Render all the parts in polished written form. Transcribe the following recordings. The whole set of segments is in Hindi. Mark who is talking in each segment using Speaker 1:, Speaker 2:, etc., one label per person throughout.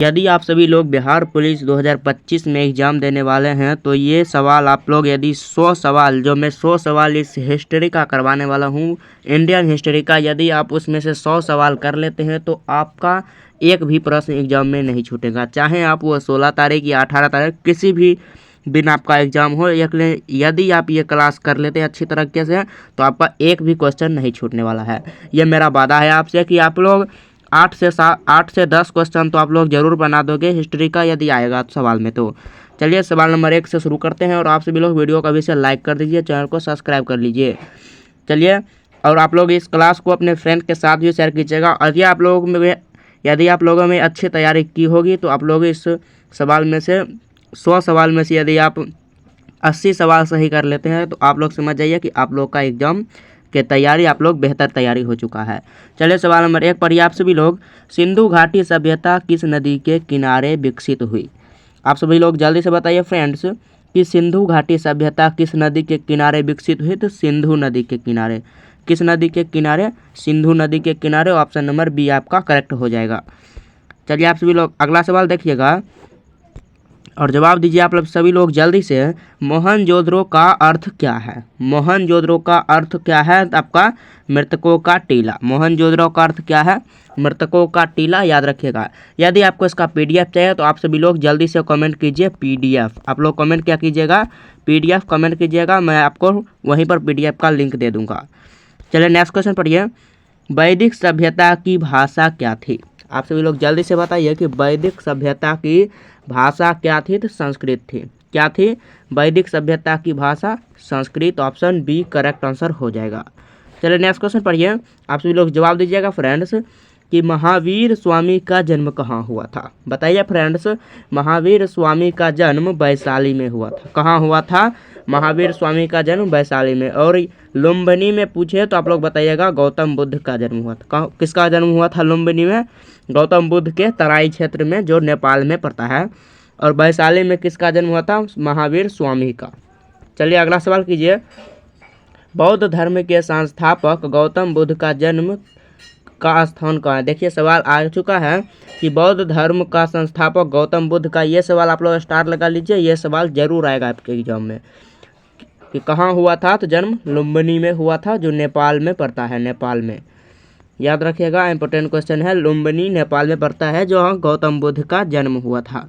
Speaker 1: यदि आप सभी लोग बिहार पुलिस 2025 में एग्ज़ाम देने वाले हैं तो ये सवाल आप लोग यदि 100 सवाल जो मैं 100 सवाल इस हिस्ट्री का करवाने वाला हूँ, इंडियन हिस्ट्री का, यदि आप उसमें से 100 सवाल कर लेते हैं तो आपका एक भी प्रश्न एग्ज़ाम में नहीं छूटेगा। चाहे आप वो 16 तारीख या 18 तारीख किसी भी दिन आपका एग्ज़ाम हो, यदि आप ये क्लास कर लेते हैं अच्छी तरीके से तो आपका एक भी क्वेश्चन नहीं छूटने वाला है। ये मेरा वादा है आपसे कि आप लोग 8 से 10 क्वेश्चन तो आप लोग ज़रूर बना दोगे हिस्ट्री का यदि आएगा सवाल में। तो चलिए सवाल नंबर 1 से शुरू करते हैं और आप सभी लोग वीडियो का भी से लाइक कर दीजिए, चैनल को सब्सक्राइब कर लीजिए। चलिए, और आप लोग इस क्लास को अपने फ्रेंड के साथ भी शेयर कीजिएगा। और यदि आप लोगों में अच्छी तैयारी की होगी तो आप लोग इस सवाल में से 100 सवाल में से यदि आप 80 सवाल सही कर लेते हैं तो आप लोग समझ जाइए कि आप लोग का एग्ज़ाम के तैयारी आप लोग बेहतर तैयारी हो चुका है। चलिए सवाल नंबर 1 पर आप सभी लोग, सिंधु घाटी सभ्यता किस नदी के किनारे विकसित हुई? आप सभी लोग जल्दी से बताइए फ्रेंड्स कि सिंधु घाटी सभ्यता किस नदी के किनारे विकसित हुई? तो सिंधु नदी के किनारे। किस नदी के किनारे? सिंधु नदी के किनारे। ऑप्शन नंबर बी आपका करेक्ट हो जाएगा। चलिए आप सभी लोग अगला सवाल देखिएगा और जवाब दीजिए आप लोग सभी लोग जल्दी से। मोहनजोदड़ो का अर्थ क्या है? मोहनजोदड़ो का अर्थ क्या है? आपका मृतकों का टीला। मोहनजोदड़ो का अर्थ क्या है? मृतकों का टीला, याद रखिएगा। यदि आपको इसका पीडीएफ चाहिए तो आप सभी लोग जल्दी से कमेंट कीजिए पीडीएफ। आप लोग कमेंट क्या कीजिएगा? पीडीएफ कमेंट कीजिएगा, मैं आपको वहीं पर पीडीएफ का लिंक दे दूंगा। चलिए नेक्स्ट क्वेश्चन पढ़िए। वैदिक सभ्यता की भाषा क्या थी? आप सभी लोग जल्दी से बताइए कि वैदिक सभ्यता की भाषा क्या थी? तो संस्कृत थी। क्या थी? वैदिक सभ्यता की भाषा Sanskrit. Option B correct answer हो जाएगा। चलिए नेक्स्ट क्वेश्चन पढ़िए। आप सभी लोग जवाब दीजिएगा फ्रेंड्स कि महावीर स्वामी का जन्म कहाँ हुआ था? बताइए फ्रेंड्स, महावीर स्वामी का जन्म वैशाली में हुआ था। कहाँ हुआ था? महावीर स्वामी का जन्म वैशाली में। और लुम्बिनी में पूछे तो आप लोग बताइएगा गौतम बुद्ध का जन्म हुआ था। किसका जन्म हुआ था लुम्बिनी में? गौतम बुद्ध के तराई क्षेत्र में जो नेपाल में पड़ता है। और वैशाली में किसका जन्म हुआ था? महावीर स्वामी का। चलिए अगला सवाल कीजिए। बौद्ध धर्म के संस्थापक गौतम बुद्ध का जन्म का स्थान कहाँ है? देखिए सवाल आ चुका है कि बौद्ध धर्म का संस्थापक गौतम बुद्ध का, ये सवाल आप लोग स्टार लगा लीजिए, ये सवाल जरूर आएगा आपके एग्जाम में कि कहाँ हुआ था? तो जन्म लुम्बिनी में हुआ था जो नेपाल में पड़ता है। नेपाल में, याद रखिएगा, इंपॉर्टेंट क्वेश्चन है। लुम्बिनी नेपाल में पड़ता है जो गौतम बुद्ध का जन्म हुआ था।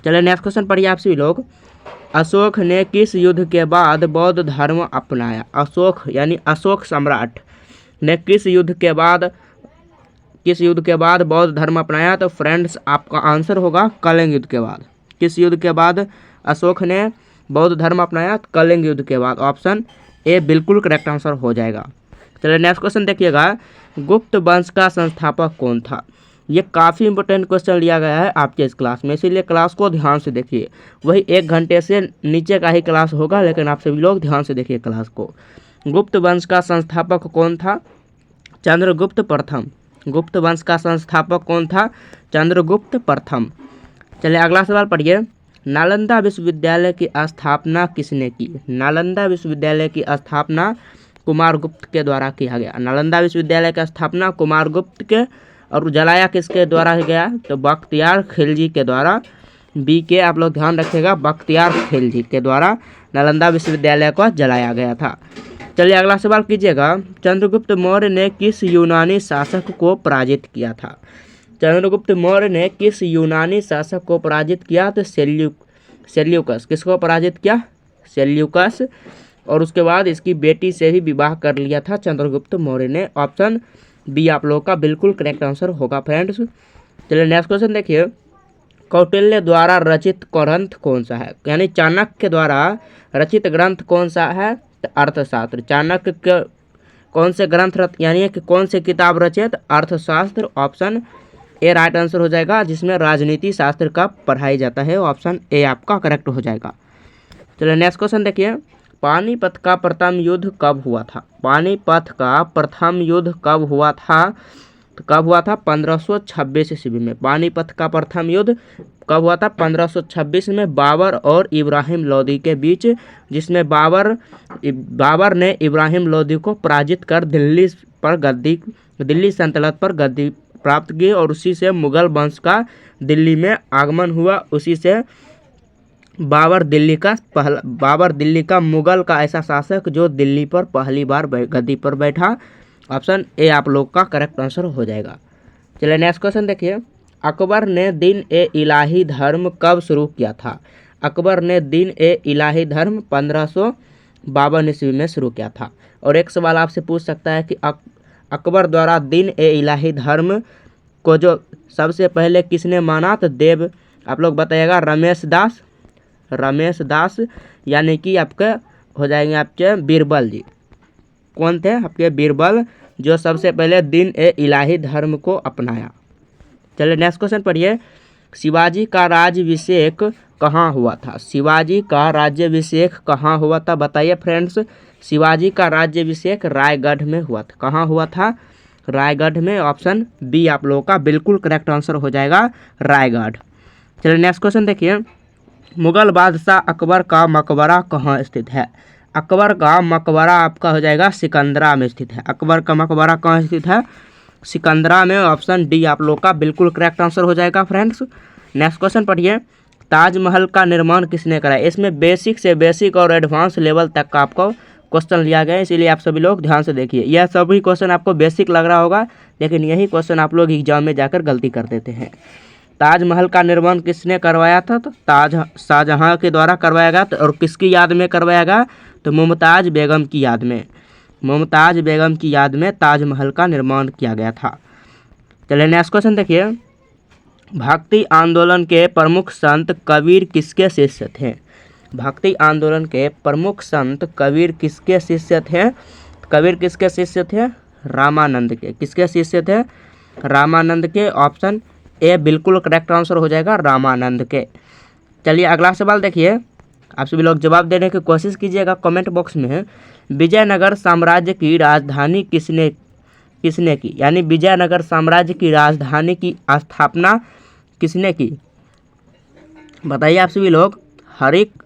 Speaker 1: चलिए नेक्स्ट क्वेश्चन पढ़िए आप सभी लोग। अशोक ने किस युद्ध के बाद बौद्ध धर्म अपनाया? अशोक यानी अशोक सम्राट ने किस युद्ध के बाद बौद्ध धर्म अपनाया? तो फ्रेंड्स आपका आंसर होगा कलिंग युद्ध के बाद। किस युद्ध के बाद अशोक ने बौद्ध धर्म अपनाया? कलिंग युद्ध के बाद। ऑप्शन ए बिल्कुल करेक्ट आंसर हो जाएगा। चलिए नेक्स्ट क्वेश्चन देखिएगा। गुप्त वंश का संस्थापक कौन था? ये काफ़ी इंपॉर्टेंट क्वेश्चन लिया गया है आपके इस क्लास में, इसीलिए क्लास को ध्यान से देखिए। वही 1 घंटे से नीचे का ही क्लास होगा, लेकिन आप सभी लोग ध्यान से देखिए क्लास को। गुप्त वंश का संस्थापक कौन था? चंद्रगुप्त प्रथम। गुप्त वंश का संस्थापक कौन था? चंद्रगुप्त प्रथम। चलिए अगला सवाल पढ़िए। नालंदा विश्वविद्यालय की स्थापना किसने की? नालंदा विश्वविद्यालय की स्थापना कुमारगुप्त के द्वारा किया गया। नालंदा विश्वविद्यालय की स्थापना कुमारगुप्त के, और जलाया किसके द्वारा गया? तो बख्तियार खिलजी के द्वारा। बी के आप लोग ध्यान रखिएगा, बख्तियार खिलजी के द्वारा नालंदा विश्वविद्यालय को जलाया गया था। चलिए अगला सवाल कीजिएगा। चंद्रगुप्त मौर्य ने किस यूनानी शासक को पराजित किया था? चंद्रगुप्त मौर्य ने किस यूनानी शासक को पराजित किया? तो सेल्यूकस। किसको पराजित किया? सेल्यूकस। और उसके बाद इसकी बेटी से भी विवाह कर लिया था चंद्रगुप्त मौर्य ने। ऑप्शन बी आप लोग का बिल्कुल करेक्ट आंसर होगा फ्रेंड्स। चलिए नेक्स्ट क्वेश्चन देखिए। कौटिल्य द्वारा रचित ग्रंथ कौन सा है? यानी चाणक्य द्वारा रचित ग्रंथ कौन सा है? तो अर्थशास्त्र। चाणक्य के कौन से ग्रंथ यानी कि कौन से किताब रचित? अर्थशास्त्र। ऑप्शन ए राइट आंसर हो जाएगा, जिसमें राजनीति शास्त्र का पढ़ाई जाता है। ऑप्शन ए आपका करेक्ट हो जाएगा। चलिए नेक्स्ट क्वेश्चन देखिए। पानीपत का प्रथम युद्ध कब हुआ था? पानीपत का प्रथम युद्ध कब हुआ था? तो कब हुआ था? 1526 ईस्वी में। पानीपत का प्रथम युद्ध कब हुआ था? 1526 में बाबर और इब्राहिम लोदी के बीच, जिसमें बाबर ने इब्राहिम लोदी को पराजित कर दिल्ली सल्तनत पर गद्दी प्राप्त की और उसी से मुगल वंश का दिल्ली में आगमन हुआ, उसी से बाबर दिल्ली का मुगल का ऐसा शासक जो दिल्ली पर पहली बार गद्दी पर बैठा। ऑप्शन ए आप लोग का करेक्ट आंसर हो जाएगा। चलिए नेक्स्ट क्वेश्चन देखिए, अकबर ने दिन ए इलाही धर्म कब शुरू किया था? अकबर ने दिन ए इलाही धर्म 1552 ईस्वी में शुरू किया था। और एक सवाल आपसे पूछ सकता है कि अकबर द्वारा दिन ए इलाही धर्म को जो सबसे पहले किसने माना? तो देव आप लोग बताइएगा रमेश दास यानी कि आपके हो जाएंगे आपके बीरबल जी। कौन थे? आपके बीरबल, जो सबसे पहले दिन ए इलाही धर्म को अपनाया। चलिए नेक्स्ट क्वेश्चन पढ़िए, शिवाजी का राज्याभिषेक कहाँ हुआ था? शिवाजी का राज्याभिषेक कहाँ हुआ था? बताइए फ्रेंड्स। शिवाजी का राज्याभिषेक रायगढ़ में हुआ था। कहाँ हुआ था? रायगढ़ में। ऑप्शन बी आप लोगों का बिल्कुल करेक्ट आंसर हो जाएगा, रायगढ़। चलिए नेक्स्ट क्वेश्चन देखिए, मुगल बादशाह अकबर का मकबरा कहाँ स्थित है? अकबर का मकबरा आपका हो जाएगा सिकंदरा में स्थित है। अकबर का मकबरा कहाँ स्थित है? सिकंदरा में। ऑप्शन डी आप लोग का बिल्कुल करेक्ट आंसर हो जाएगा फ्रेंड्स। नेक्स्ट क्वेश्चन पढ़िए, ताजमहल का निर्माण किसने कराया? इसमें बेसिक से बेसिक और एडवांस लेवल तक का आपको क्वेश्चन लिया गया है, इसीलिए आप सभी लोग ध्यान से देखिए। यह सभी क्वेश्चन आपको बेसिक लग रहा होगा, लेकिन यही क्वेश्चन आप लोग एग्जाम में जाकर गलती कर देते हैं। ताजमहल का निर्माण किसने करवाया था? तो शाहजहां के द्वारा करवाया गया। और किसकी याद में करवाया गया? तो मुमताज़ बेगम की याद में। मुमताज़ बेगम की याद में ताजमहल का निर्माण किया गया था। चलिए नेक्स्ट क्वेश्चन देखिए, भक्ति आंदोलन के प्रमुख संत कबीर किसके शिष्य थे? भक्ति आंदोलन के प्रमुख संत कबीर किसके शिष्य थे? कबीर किसके शिष्य थे? रामानंद के। किसके शिष्य थे? रामानंद के। ऑप्शन ए बिल्कुल करेक्ट आंसर हो जाएगा, रामानंद के। चलिए अगला सवाल देखिए, आप सभी लोग जवाब देने की कोशिश कीजिएगा कमेंट बॉक्स में। विजयनगर साम्राज्य की राजधानी किसने की? यानी विजयनगर साम्राज्य की राजधानी की स्थापना किसने की? बताइए आप सभी लोग।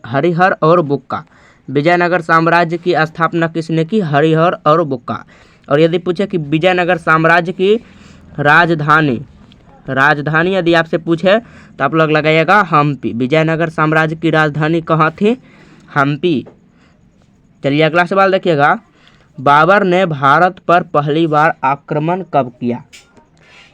Speaker 1: हरिहर और बुक्का। विजयनगर साम्राज्य की स्थापना किसने की? हरिहर और बुक्का। और यदि पूछे कि विजयनगर साम्राज्य की राजधानी यदि आपसे पूछे तो आप लोग लगाइएगा हम्पी। विजयनगर साम्राज्य की राजधानी कहाँ थी? हम्पी। चलिए अगला सवाल देखिएगा, बाबर ने भारत पर पहली बार आक्रमण कब किया?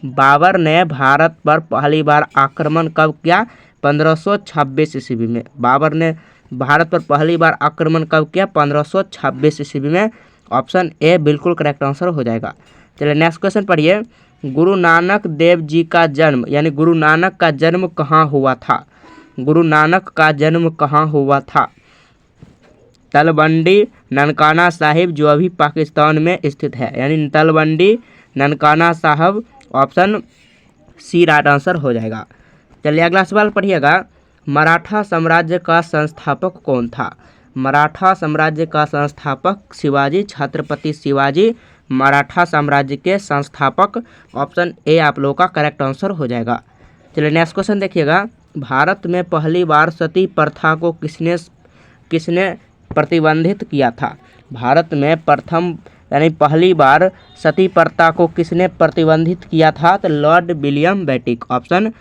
Speaker 1: बाबर ने भारत पर पहली बार आक्रमण कब किया? 1526 ईस्वी में। बाबर ने भारत पर पहली बार आक्रमण कब किया? 1526 ईस्वी में। ऑप्शन ए बिल्कुल करेक्ट आंसर हो जाएगा। चलिए नेक्स्ट क्वेश्चन पढ़िए, गुरु नानक देव जी का जन्म यानी गुरु नानक का जन्म कहाँ हुआ था? गुरु नानक का जन्म कहाँ हुआ था? तलवंडी ननकाना साहिब, जो अभी पाकिस्तान में स्थित है, यानी तलवंडी ननकाना साहब। ऑप्शन सी राइट आंसर हो जाएगा। चलिए अगला सवाल पढ़िएगा, मराठा साम्राज्य का संस्थापक कौन था? मराठा साम्राज्य का संस्थापक शिवाजी, छत्रपति शिवाजी मराठा साम्राज्य के संस्थापक। ऑप्शन ए आप लोगों का करेक्ट आंसर हो जाएगा। चलिए नेक्स्ट क्वेश्चन देखिएगा, भारत में पहली बार सती प्रथा को किसने प्रतिबंधित किया था? भारत में प्रथम यानी पहली बार सती प्रथा को किसने प्रतिबंधित किया था? तो Lord William Bentinck. Option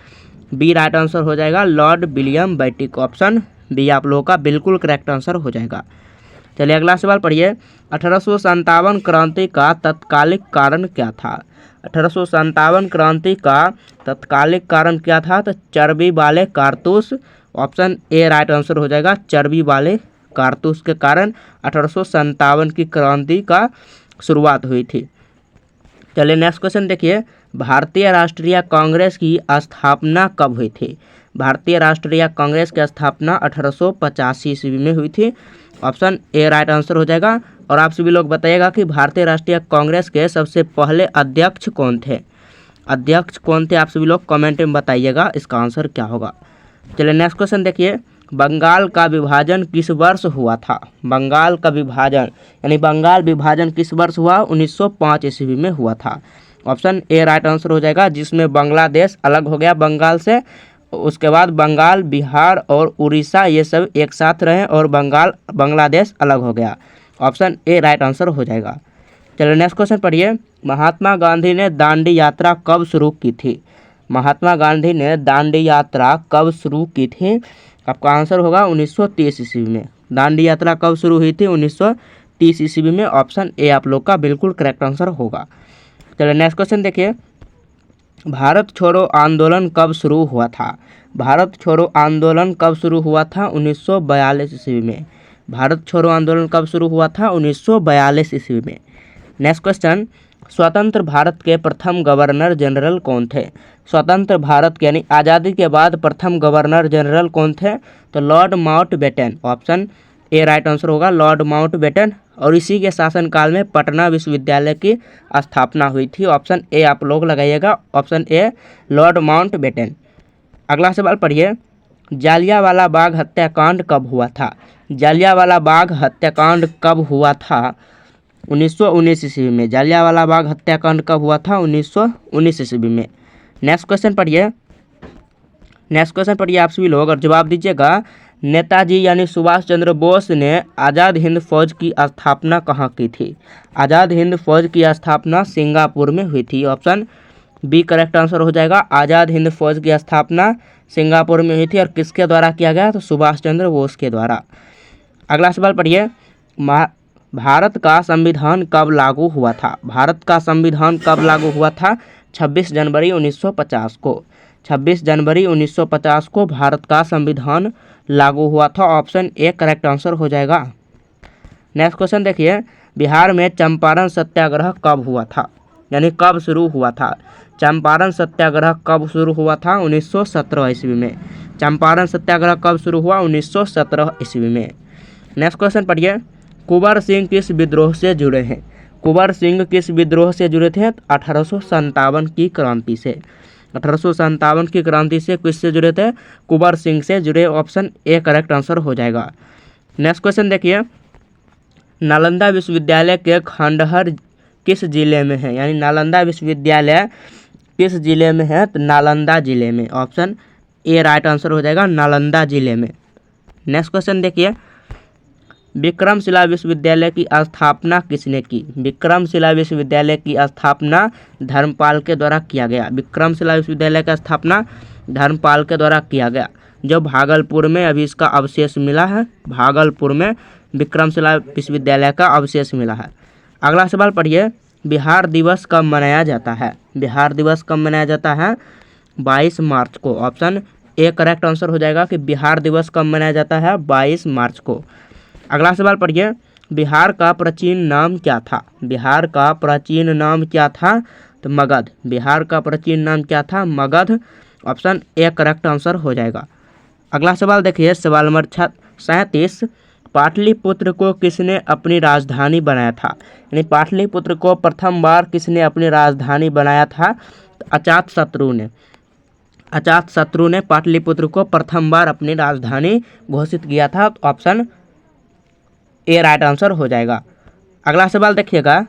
Speaker 1: B right answer हो जाएगा, Lord William Bentinck. Option B आप लोगों का बिल्कुल करेक्ट आंसर हो जाएगा। चलिए अगला सवाल पढ़िए, 1857 क्रांति का तत्कालिक कारण क्या था? 1857 क्रांति का तत्कालिक कारण क्या था? तो चर्बी वाले कारतूस। ऑप्शन ए राइट आंसर हो जाएगा, चर्बी वाले कारतूस के कारण 1857 की क्रांति का शुरुआत हुई थी। चलिए नेक्स्ट क्वेश्चन देखिए, भारतीय राष्ट्रीय कांग्रेस की स्थापना कब हुई थी? भारतीय राष्ट्रीय कांग्रेस की स्थापना 1885 ईस्वी में हुई थी। ऑप्शन ए राइट आंसर हो जाएगा। और आप सभी लोग बताइएगा कि भारतीय राष्ट्रीय कांग्रेस के सबसे पहले अध्यक्ष कौन थे? अध्यक्ष कौन थे? आप सभी लोग कमेंट में बताइएगा इसका आंसर क्या होगा। चलिए नेक्स्ट क्वेश्चन देखिए, बंगाल का विभाजन किस वर्ष हुआ था? बंगाल का विभाजन यानी बंगाल विभाजन किस वर्ष हुआ? 1905 ईस्वी में हुआ था। ऑप्शन ए राइट आंसर हो जाएगा, जिसमें बांग्लादेश अलग हो गया बंगाल से। उसके बाद बंगाल, बिहार और उड़ीसा ये सब एक साथ रहे और बांग्लादेश अलग हो गया। ऑप्शन ए राइट आंसर हो जाएगा। चलिए नेक्स्ट क्वेश्चन पढ़िए, महात्मा गांधी ने दांडी यात्रा कब शुरू की थी? महात्मा गांधी ने दांडी यात्रा कब शुरू की थी? आपका आंसर होगा 1930 ईस्वी में। दांडी यात्रा कब शुरू हुई थी? 1930 ईस्वी में। ऑप्शन ए आप लोग का बिल्कुल करेक्ट आंसर होगा। चलिए नेक्स्ट क्वेश्चन देखिए, भारत छोड़ो आंदोलन कब शुरू हुआ था? भारत छोड़ो आंदोलन कब शुरू हुआ था? 1942 ईस्वी में। भारत छोड़ो आंदोलन कब शुरू हुआ था? 1942 ईस्वी में। नेक्स्ट क्वेश्चन, स्वतंत्र भारत के प्रथम गवर्नर जनरल कौन थे? स्वतंत्र भारत के यानी आज़ादी के बाद प्रथम गवर्नर जनरल कौन थे? तो Lord Mountbatten. Option A right answer होगा, लॉर्ड माउंटबेटन। और इसी के शासनकाल में पटना विश्वविद्यालय की स्थापना हुई थी। ऑप्शन ए आप लोग लगाइएगा, ऑप्शन ए लॉर्ड माउंटबेटन। अगला सवाल पढ़िए, जालियांवाला बाग हत्याकांड कब हुआ था? जालियांवाला बाग हत्याकांड कब हुआ था? 1919 ईस्वी में। जालियांवाला बाग हत्याकांड कब हुआ था? 1919 ईस्वी में। नेक्स्ट क्वेश्चन पढ़िए, नेक्स्ट क्वेश्चन पढ़िए आप सभी लोग और जवाब दीजिएगा। नेताजी यानी सुभाष चंद्र बोस ने आज़ाद हिंद फौज की स्थापना कहाँ की थी? आज़ाद हिंद फौज की स्थापना सिंगापुर में हुई थी। ऑप्शन बी करेक्ट आंसर हो जाएगा। आज़ाद हिंद फौज की स्थापना सिंगापुर में हुई थी और किसके द्वारा किया गया? तो सुभाष चंद्र बोस के द्वारा। अगला सवाल पढ़िए, भारत का संविधान कब लागू हुआ था? भारत का संविधान कब लागू हुआ था? 26 जनवरी 1950 को। 26 जनवरी 1950 को भारत का संविधान लागू हुआ था। ऑप्शन ए करेक्ट आंसर हो जाएगा। नेक्स्ट क्वेश्चन देखिए, बिहार में चंपारण सत्याग्रह कब हुआ था? यानी कब शुरू हुआ था? चंपारण सत्याग्रह कब शुरू हुआ था? 1917 ईस्वी में। चंपारण सत्याग्रह कब शुरू हुआ? 1917 ईस्वी में। नेक्स्ट क्वेश्चन पढ़िए, कुंवर सिंह किस विद्रोह से जुड़े हैं? कुंवर सिंह किस विद्रोह से जुड़े थे? 1857 की क्रांति से। 1857 की क्रांति से किससे जुड़े थे? कुंवर सिंह से जुड़े। ऑप्शन ए करेक्ट आंसर हो जाएगा। नेक्स्ट क्वेश्चन देखिए, नालंदा विश्वविद्यालय के खंडहर किस जिले में है? यानी नालंदा विश्वविद्यालय किस जिले में है? तो नालंदा जिले में। ऑप्शन ए राइट आंसर हो जाएगा, नालंदा जिले में। नेक्स्ट क्वेश्चन देखिए, विक्रमशिला विश्वविद्यालय की स्थापना किसने की? विक्रमशिला विश्वविद्यालय की स्थापना धर्मपाल के द्वारा किया गया। विक्रमशिला विश्वविद्यालय का स्थापना धर्मपाल के द्वारा किया गया, जो भागलपुर में अभी इसका अवशेष मिला है। भागलपुर में विक्रमशिला विश्वविद्यालय का अवशेष मिला है। अगला सवाल पढ़िए, बिहार दिवस कब मनाया जाता है? बिहार दिवस कब मनाया जाता है? 22 मार्च को। ऑप्शन ए करेक्ट आंसर हो जाएगा कि बिहार दिवस कब मनाया जाता है? 22 मार्च को। अगला सवाल पढ़िए, बिहार का प्राचीन नाम क्या था? बिहार का प्राचीन नाम क्या था? तो मगध। बिहार का प्राचीन नाम क्या था? Magadh. Option A correct answer हो जाएगा। अगला सवाल देखिए, सवाल नंबर 37, पाटलिपुत्र को किसने अपनी राजधानी बनाया था? यानी पाटलिपुत्र को प्रथम बार किसने अपनी राजधानी बनाया था? अजातशत्रु ने। अजातशत्रु ने पाटलिपुत्र को प्रथम बार अपनी राजधानी घोषित किया था। ऑप्शन ए राइट आंसर हो जाएगा। अगला सवाल देखिएगा,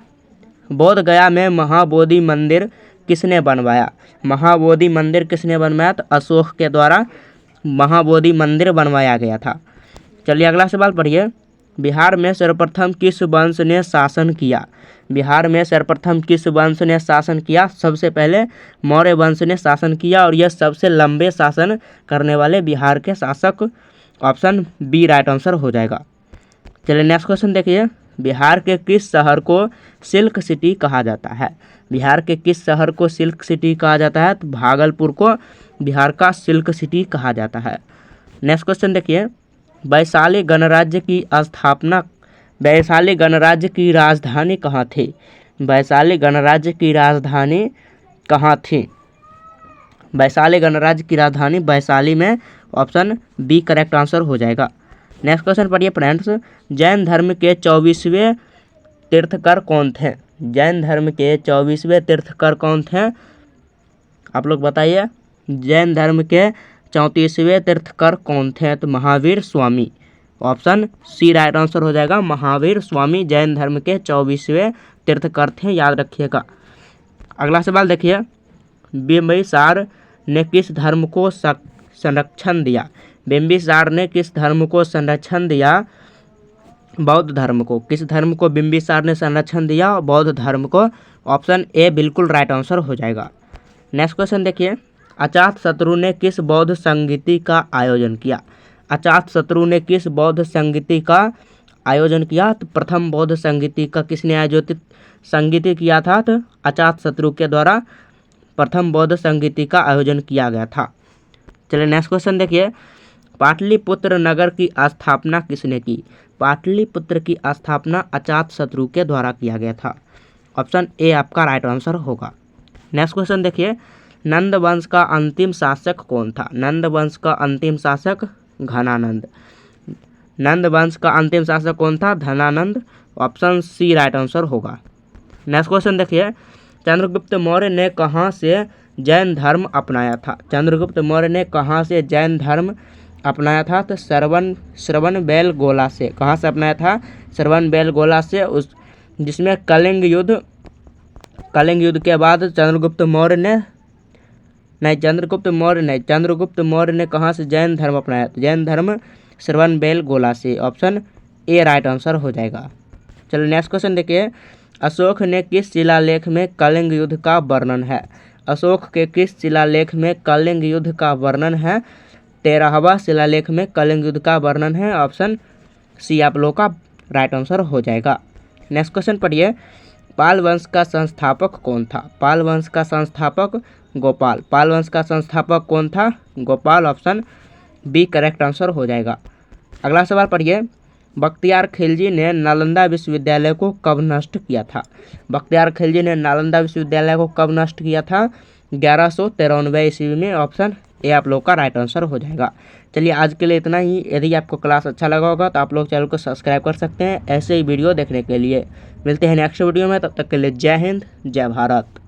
Speaker 1: बोध गया में महाबोधि मंदिर किसने बनवाया? महाबोधि मंदिर किसने बनवाया? तो अशोक के द्वारा महाबोधि मंदिर बनवाया गया था। चलिए अगला सवाल पढ़िए, बिहार में सर्वप्रथम किस वंश ने शासन किया? बिहार में सर्वप्रथम किस वंश ने शासन किया? सबसे पहले मौर्य वंश ने शासन किया और यह सबसे लंबे शासन करने वाले बिहार के शासक। ऑप्शन बी राइट आंसर हो जाएगा। चलिए नेक्स्ट क्वेश्चन देखिए, बिहार के किस शहर को सिल्क सिटी कहा जाता है? बिहार के किस शहर को सिल्क सिटी कहा जाता है? तो भागलपुर को बिहार का सिल्क सिटी कहा जाता है। नेक्स्ट क्वेश्चन देखिए, वैशाली गणराज्य की स्थापना, वैशाली गणराज्य की राजधानी कहाँ थी? वैशाली गणराज्य की राजधानी कहाँ थी? वैशाली गणराज्य की राजधानी वैशाली में। ऑप्शन बी करेक्ट आंसर हो जाएगा। नेक्स्ट क्वेश्चन पढ़िए फ्रेंड्स, जैन धर्म के 24वें तीर्थकर कौन थे? जैन धर्म के 24वें तीर्थकर कौन थे? आप लोग बताइए, जैन धर्म के 34वें तीर्थकर कौन थे? तो Mahavir Swami. Option C right answer हो जाएगा, महावीर स्वामी जैन धर्म के 24वें तीर्थकर थे, याद रखिएगा। अगला सवाल देखिए, बिंबिसार ने किस धर्म को संरक्षण दिया? बिंबिसार ने किस धर्म को संरक्षण दिया? बौद्ध धर्म को। किस धर्म को बिंबिसार ने संरक्षण दिया? बौद्ध धर्म को। ऑप्शन ए बिल्कुल राइट आंसर हो जाएगा। नेक्स्ट क्वेश्चन देखिए, अजातशत्रु ने किस बौद्ध संगीति का आयोजन किया? अजातशत्रु ने किस बौद्ध संगीति का आयोजन किया? तो प्रथम बौद्ध संगीति का किसने आयोजित संगीति किया था? तो अजातशत्रु के द्वारा प्रथम बौद्ध संगीति का आयोजन किया गया था। चलिए नेक्स्ट क्वेश्चन देखिए, पाटलिपुत्र नगर की स्थापना किसने की? पाटलिपुत्र की स्थापना अजातशत्रु के द्वारा किया गया था। ऑप्शन ए आपका राइट आंसर होगा। नेक्स्ट क्वेश्चन देखिए, नंद वंश का अंतिम शासक कौन था? नंद वंश का अंतिम शासक घनानंद। नंद वंश का अंतिम शासक कौन था? Dhanananda. Option C right answer होगा। नेक्स्ट क्वेश्चन देखिए, चंद्रगुप्त मौर्य ने कहाँ से जैन धर्म अपनाया था? चंद्रगुप्त मौर्य ने कहाँ से जैन धर्म अपनाया था? तो श्रवणबेलगोला से। कहाँ से अपनाया था? श्रवणबेलगोला से, उस जिसमें कलिंग युद्ध के बाद चंद्रगुप्त मौर्य ने कहाँ से जैन धर्म अपनाया? जैन धर्म श्रवणबेलगोला से। ऑप्शन ए राइट आंसर हो जाएगा। चलो नेक्स्ट क्वेश्चन देखिए, अशोक ने किस शिलालेख में कलिंग युद्ध का वर्णन है? अशोक के किस शिलालेख में कलिंग युद्ध का वर्णन है? 13वां शिलालेख में कलिंग युद्ध का वर्णन है। ऑप्शन सी आप लोग का राइट आंसर हो जाएगा। नेक्स्ट क्वेश्चन पढ़िए, पाल वंश का संस्थापक कौन था? पाल वंश का संस्थापक गोपाल। पाल वंश का संस्थापक कौन था? Gopal. Option B correct answer हो जाएगा। अगला सवाल पढ़िए, बख्तियार खिलजी ने नालंदा विश्वविद्यालय को कब नष्ट किया था? बख्तियार खिलजी ने नालंदा विश्वविद्यालय को कब नष्ट किया था? 1193 ईस्वी में। ऑप्शन ए आप लोग का राइट आंसर हो जाएगा। चलिए आज के लिए इतना ही। यदि आपको क्लास अच्छा लगा होगा तो आप लोग चैनल को सब्सक्राइब कर सकते हैं ऐसे ही वीडियो देखने के लिए। मिलते हैं नेक्स्ट वीडियो में, तब तक के लिए जय हिंद जय भारत।